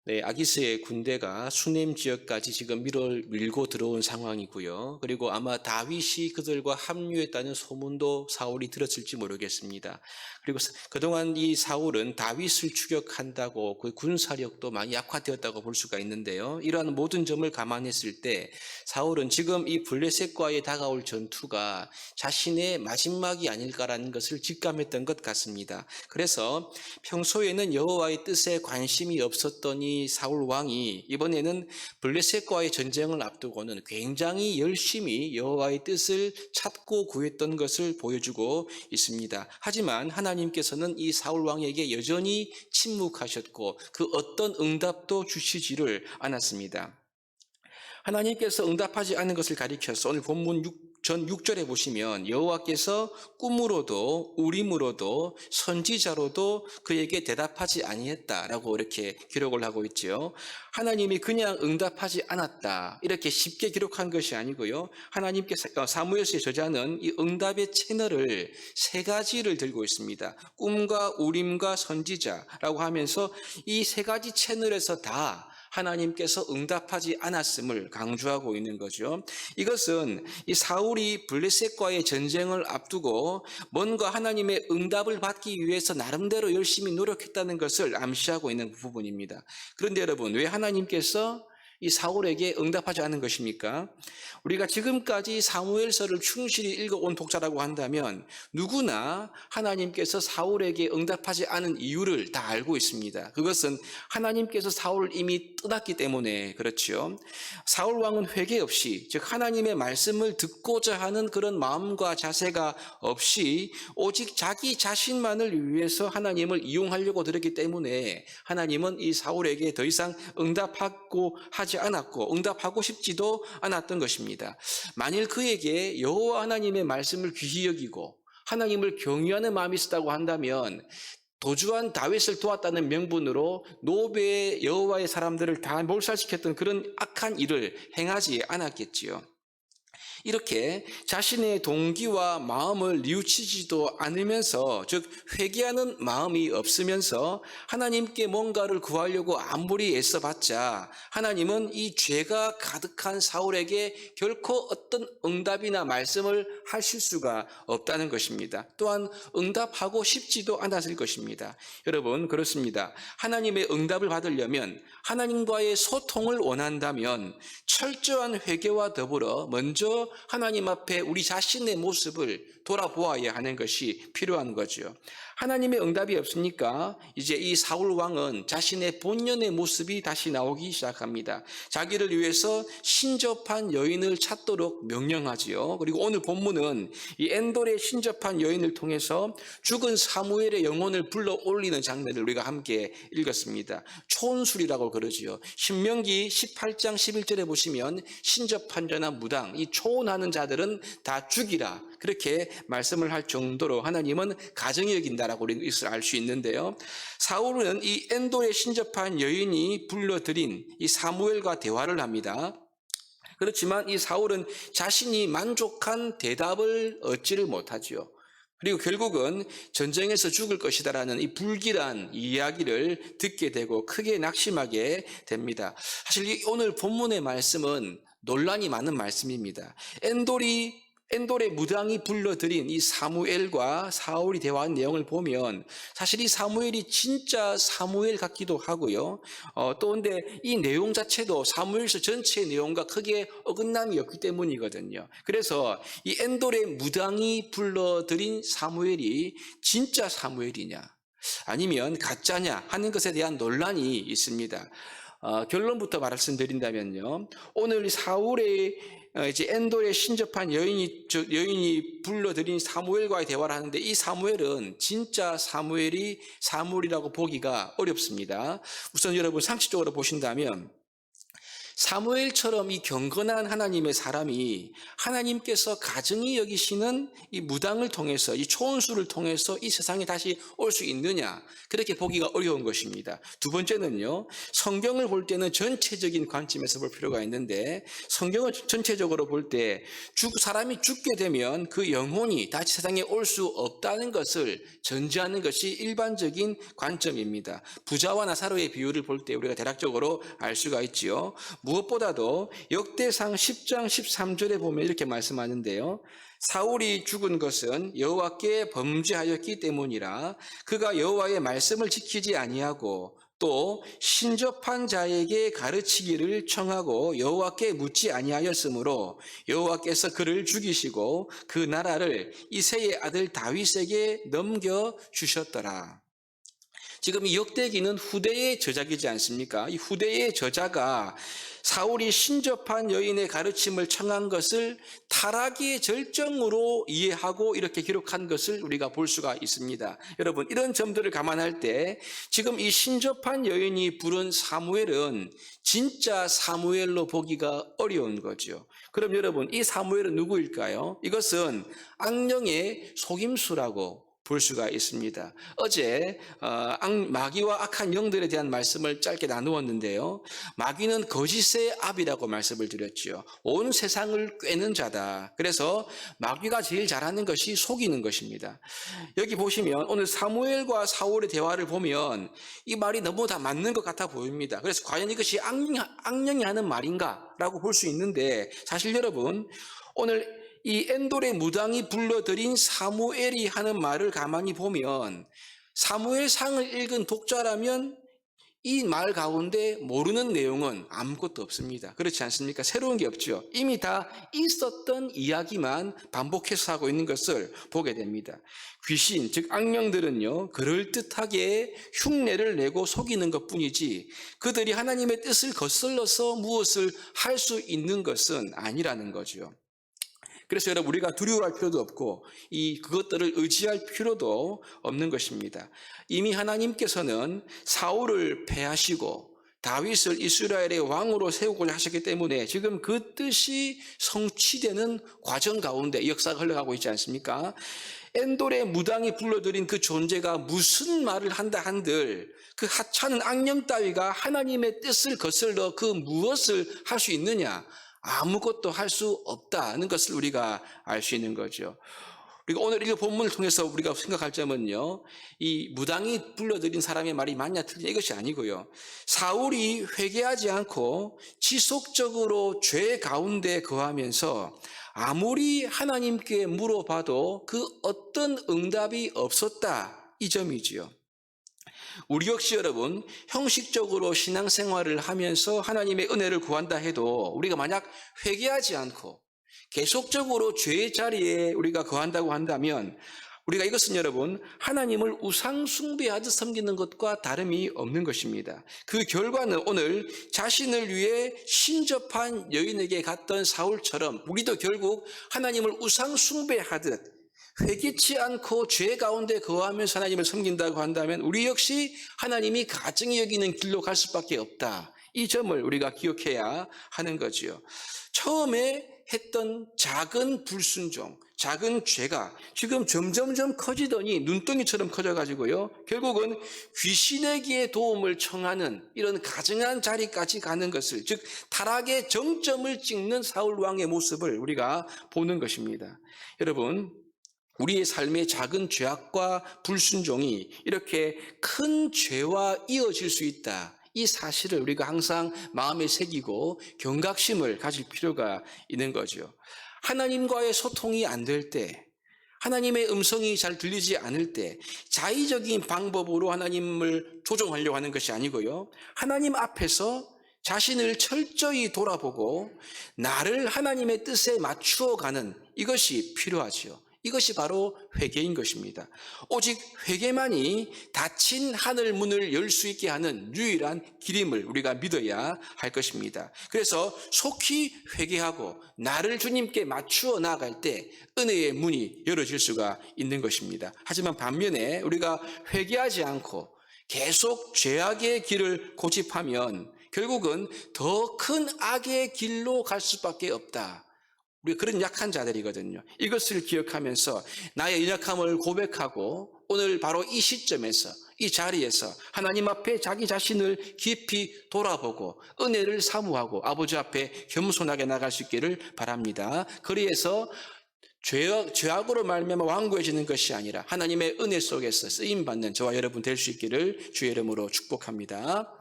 네, 아기스의 군대가 수넴 지역까지 지금 밀고 들어온 상황이고요. 그리고 아마 다윗이 그들과 합류했다는 소문도 사울이 들었을지 모르겠습니다. 그리고 그동안 이 사울은 다윗을 추격한다고 그 군사력도 많이 약화되었다고 볼 수가 있는데요. 이러한 모든 점을 감안했을 때 사울은 지금 이 블레셋과의 다가올 전투가 자신의 마지막이 아닐까라는 것을 직감했던 것 같습니다. 그래서 평소에는 여호와의 뜻에 관심이 없었더니 사울 왕이 이번에는 블레셋과의 전쟁을 앞두고는 굉장히 열심히 여호와의 뜻을 찾고 구했던 것을 보여주고 있습니다. 하지만 하나님께서는 이 사울 왕에게 여전히 침묵하셨고 그 어떤 응답도 주시지를 않았습니다. 하나님께서 응답하지 않는 것을 가리켜서 오늘 본문 전 6절에 보시면 여호와께서 꿈으로도 우림으로도 선지자로도 그에게 대답하지 아니했다라고 이렇게 기록을 하고 있죠. 하나님이 그냥 응답하지 않았다 이렇게 쉽게 기록한 것이 아니고요. 하나님께서 사무엘서의 저자는 이 응답의 채널을 세 가지를 들고 있습니다. 꿈과 우림과 선지자라고 하면서 이 세 가지 채널에서 다 하나님께서 응답하지 않았음을 강조하고 있는 거죠. 이것은 이 사울이 블레셋과의 전쟁을 앞두고 뭔가 하나님의 응답을 받기 위해서 나름대로 열심히 노력했다는 것을 암시하고 있는 부분입니다. 그런데 여러분, 왜 하나님께서 이 사울에게 응답하지 않은 것입니까? 우리가 지금까지 사무엘서를 충실히 읽어온 독자라고 한다면 누구나 하나님께서 사울에게 응답하지 않은 이유를 다 알고 있습니다. 그것은 하나님께서 사울을 이미 떠났기 때문에 그렇죠. 사울 왕은 회개 없이, 즉 하나님의 말씀을 듣고자 하는 그런 마음과 자세가 없이 오직 자기 자신만을 위해서 하나님을 이용하려고 들었기 때문에 하나님은 이 사울에게 더 이상 응답하고 하지 않았고 응답하고 싶지도 않았던 것입니다. 만일 그에게 여호와 하나님의 말씀을 귀히 여기고 하나님을 경외하는 마음이 있었다고 한다면 도주한 다윗을 도왔다는 명분으로 노베의 여호와의 사람들을 다 몰살시켰던 그런 악한 일을 행하지 않았겠지요. 이렇게 자신의 동기와 마음을 뉘우치지도 않으면서, 즉 회개하는 마음이 없으면서 하나님께 뭔가를 구하려고 아무리 애써봤자 하나님은 이 죄가 가득한 사울에게 결코 어떤 응답이나 말씀을 하실 수가 없다는 것입니다. 또한 응답하고 싶지도 않았을 것입니다. 여러분, 그렇습니다. 하나님의 응답을 받으려면, 하나님과의 소통을 원한다면 철저한 회개와 더불어 먼저 하나님 앞에 우리 자신의 모습을 돌아보아야 하는 것이 필요한 거죠. 하나님의 응답이 없으니까 이제 이 사울 왕은 자신의 본연의 모습이 다시 나오기 시작합니다. 자기를 위해서 신접한 여인을 찾도록 명령하지요. 그리고 오늘 본문은 이 엔돌의 신접한 여인을 통해서 죽은 사무엘의 영혼을 불러 올리는 장면을 우리가 함께 읽었습니다. 초혼술이라고 그러지요. 신명기 18장 11절에 보시면 신접한 자나 무당, 이 초혼하는 자들은 다 죽이라, 그렇게 말씀을 할 정도로 하나님은 가정이 여긴다라고 우리는 이것을 알 수 있는데요. 사울은 이 엔돌에 신접한 여인이 불러들인 이 사무엘과 대화를 합니다. 그렇지만 이 사울은 자신이 만족한 대답을 얻지를 못하지요. 그리고 결국은 전쟁에서 죽을 것이다라는 이 불길한 이야기를 듣게 되고 크게 낙심하게 됩니다. 사실 오늘 본문의 말씀은 논란이 많은 말씀입니다. 엔돌의 무당이 불러들인 이 사무엘과 사울이 대화한 내용을 보면 사실 이 사무엘이 진짜 사무엘 같기도 하고요. 또 근데 이 내용 자체도 사무엘서 전체의 내용과 크게 어긋남이 없기 때문이거든요. 그래서 이 엔돌의 무당이 불러들인 사무엘이 진짜 사무엘이냐 아니면 가짜냐 하는 것에 대한 논란이 있습니다. 결론부터 말씀드린다면요. 오늘 사울의 이제 엔돌에 신접한 여인이 불러들인 사무엘과의 대화를 하는데 이 사무엘은 진짜 사무엘이라고 보기가 어렵습니다. 우선 여러분 상식적으로 보신다면 사무엘처럼 이 경건한 하나님의 사람이 하나님께서 가증히 여기시는 이 무당을 통해서, 이 초원수를 통해서 이 세상에 다시 올 수 있느냐, 그렇게 보기가 어려운 것입니다. 두 번째는요, 성경을 볼 때는 전체적인 관점에서 볼 필요가 있는데, 성경을 전체적으로 볼 때 사람이 죽게 되면 그 영혼이 다시 세상에 올 수 없다는 것을 전제하는 것이 일반적인 관점입니다. 부자와 나사로의 비유를 볼 때 우리가 대략적으로 알 수가 있지요. 무엇보다도 역대상 10장 13절에 보면 이렇게 말씀하는데요. 사울이 죽은 것은 여호와께 범죄하였기 때문이라. 그가 여호와의 말씀을 지키지 아니하고 또 신접한 자에게 가르치기를 청하고 여호와께 묻지 아니하였으므로 여호와께서 그를 죽이시고 그 나라를 이새의 아들 다윗에게 넘겨 주셨더라. 지금 이 역대기는 후대의 저작이지 않습니까? 이 후대의 저자가 사울이 신접한 여인의 가르침을 청한 것을 타락의 절정으로 이해하고 이렇게 기록한 것을 우리가 볼 수가 있습니다. 여러분, 이런 점들을 감안할 때 지금 이 신접한 여인이 부른 사무엘은 진짜 사무엘로 보기가 어려운 거죠. 그럼 여러분, 이 사무엘은 누구일까요? 이것은 악령의 속임수라고 볼 수가 있습니다. 어제 마귀와 악한 영들에 대한 말씀을 짧게 나누었는데요. 마귀는 거짓의 압이라고 말씀을 드렸죠. 온 세상을 꿰는 자다. 그래서 마귀가 제일 잘하는 것이 속이는 것입니다. 여기 보시면 오늘 사무엘과 사울의 대화를 보면 이 말이 너무 다 맞는 것 같아 보입니다. 그래서 과연 이것이 악령이 하는 말인가? 라고 볼 수 있는데, 사실 여러분, 오늘 이 엔돌의 무당이 불러들인 사무엘이 하는 말을 가만히 보면 사무엘상을 읽은 독자라면 이 말 가운데 모르는 내용은 아무것도 없습니다. 그렇지 않습니까? 새로운 게 없죠. 이미 다 있었던 이야기만 반복해서 하고 있는 것을 보게 됩니다. 귀신, 즉 악령들은요, 그럴듯하게 흉내를 내고 속이는 것뿐이지 그들이 하나님의 뜻을 거슬러서 무엇을 할 수 있는 것은 아니라는 거죠. 그래서 여러분, 우리가 두려워할 필요도 없고 그것들을 의지할 필요도 없는 것입니다. 이미 하나님께서는 사울을 패하시고 다윗을 이스라엘의 왕으로 세우고자 하셨기 때문에 지금 그 뜻이 성취되는 과정 가운데 역사가 흘러가고 있지 않습니까? 엔돌의 무당이 불러들인 그 존재가 무슨 말을 한다 한들 그 하찮은 악령 따위가 하나님의 뜻을 거슬러 그 무엇을 할 수 있느냐? 아무것도 할 수 없다는 것을 우리가 알 수 있는 거죠. 그리고 오늘 이 본문을 통해서 우리가 생각할 점은요, 이 무당이 불러들인 사람의 말이 맞냐 틀리냐 이것이 아니고요, 사울이 회개하지 않고 지속적으로 죄 가운데 거하면서 아무리 하나님께 물어봐도 그 어떤 응답이 없었다, 이 점이지요. 우리 역시 여러분, 형식적으로 신앙생활을 하면서 하나님의 은혜를 구한다 해도 우리가 만약 회개하지 않고 계속적으로 죄의 자리에 우리가 거한다고 한다면 우리가 이것은 여러분, 하나님을 우상 숭배하듯 섬기는 것과 다름이 없는 것입니다. 그 결과는 오늘 자신을 위해 신접한 여인에게 갔던 사울처럼 우리도 결국 하나님을 우상 숭배하듯 회개치 않고 죄 가운데 거하면서 하나님을 섬긴다고 한다면 우리 역시 하나님이 가증히 여기는 길로 갈 수밖에 없다. 이 점을 우리가 기억해야 하는 거지요. 처음에 했던 작은 불순종, 작은 죄가 지금 점점점 커지더니 눈덩이처럼 커져가지고요, 결국은 귀신에게 도움을 청하는 이런 가증한 자리까지 가는 것을, 즉 타락의 정점을 찍는 사울 왕의 모습을 우리가 보는 것입니다. 여러분, 우리의 삶의 작은 죄악과 불순종이 이렇게 큰 죄와 이어질 수 있다, 이 사실을 우리가 항상 마음에 새기고 경각심을 가질 필요가 있는 거죠. 하나님과의 소통이 안 될 때, 하나님의 음성이 잘 들리지 않을 때 자의적인 방법으로 하나님을 조종하려고 하는 것이 아니고요, 하나님 앞에서 자신을 철저히 돌아보고 나를 하나님의 뜻에 맞추어 가는 이것이 필요하지요. 이것이 바로 회개인 것입니다. 오직 회개만이 닫힌 하늘 문을 열 수 있게 하는 유일한 길임을 우리가 믿어야 할 것입니다. 그래서 속히 회개하고 나를 주님께 맞추어 나아갈 때 은혜의 문이 열어질 수가 있는 것입니다. 하지만 반면에 우리가 회개하지 않고 계속 죄악의 길을 고집하면 결국은 더 큰 악의 길로 갈 수밖에 없다. 우리 그런 약한 자들이거든요. 이것을 기억하면서 나의 연약함을 고백하고 오늘 바로 이 시점에서 이 자리에서 하나님 앞에 자기 자신을 깊이 돌아보고 은혜를 사모하고 아버지 앞에 겸손하게 나갈 수 있기를 바랍니다. 그리해서 죄악으로 말미암아 완고해지는 것이 아니라 하나님의 은혜 속에서 쓰임받는 저와 여러분 될 수 있기를 주의 이름으로 축복합니다.